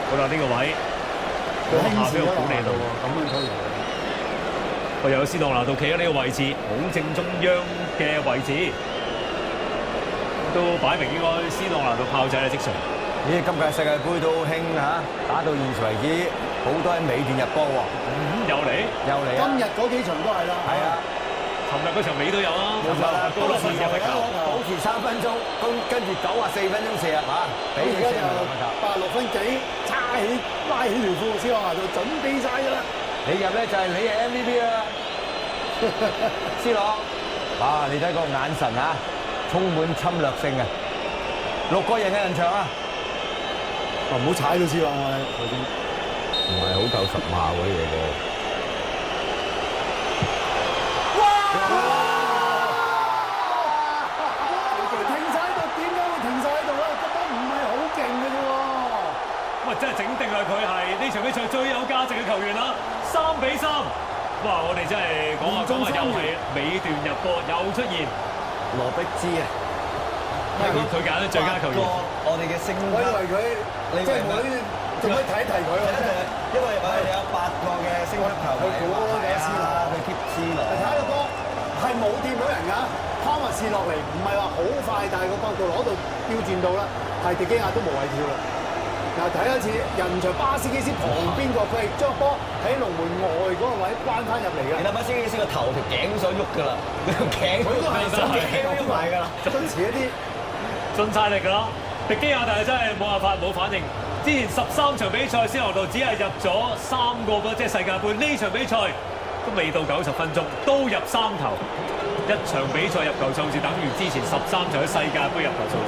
好啦，呢個位佢輕視咗下俾個管理度。咁樣出嚟。我又有斯朗拿度企喺呢個位置，好正中央嘅位置，都擺明應該斯朗拿度炮仔啦，即場。咦，今屆世界盃都興嚇，打到現時為止，好多喺尾段入波喎。又嚟，又嚟啊！今日嗰幾場都係啦。係啊，尋日嗰場尾都有啦，冇錯啦，高士入一球，保持3分鐘，跟住94分鐘射入嚇，俾佢咁而家就射入球。86分幾，拉起條褲，斯朗拿度準備晒㗎啦。你入咧就係你係 MVP 啦，斯朗。哇！你睇個眼神嚇，充滿侵略性啊！6個人嘅人牆啊！唔好踩到斯朗啊！頭先唔係好夠實馬嗰啲嘢喎。停晒喺度，點解會停晒喺度咧？覺得唔係好勁嘅啫喎。喂，真係整定係佢係呢場比賽最有價值嘅球員啦，3-3。哇！我哋真係講下又係尾段入波，又出現羅碧芝啊！佢揀咗最佳球員。我哋嘅升級，我以為佢即係會仲可以提一提佢喎。因為我哋有8個嘅升級球員，佢估咯，係啊，佢 keep 斯羅。睇下個波係冇掂到人㗎，湯馬士落嚟唔係話好快，但係個角度攞到標轉到啦，係迪基亞都無謂跳啦。嗱，睇一次人牆巴斯基斯旁邊個，佢係將個波喺龍門外嗰個位關翻入嚟㗎。你諗下斯基斯個頭條頸都想喐㗎啦，個頸佢都係想頸都喐埋㗎啦，跟遲一啲。盡晒力㗎啦！迪基亞但係真係冇辦法冇反應。之前13場比賽，斯朗拿度只係入咗3個波，即係世界盃呢場比賽都未到90分鐘，都入3球。一場比賽入球數字等於之前13場喺世界盃入球數字。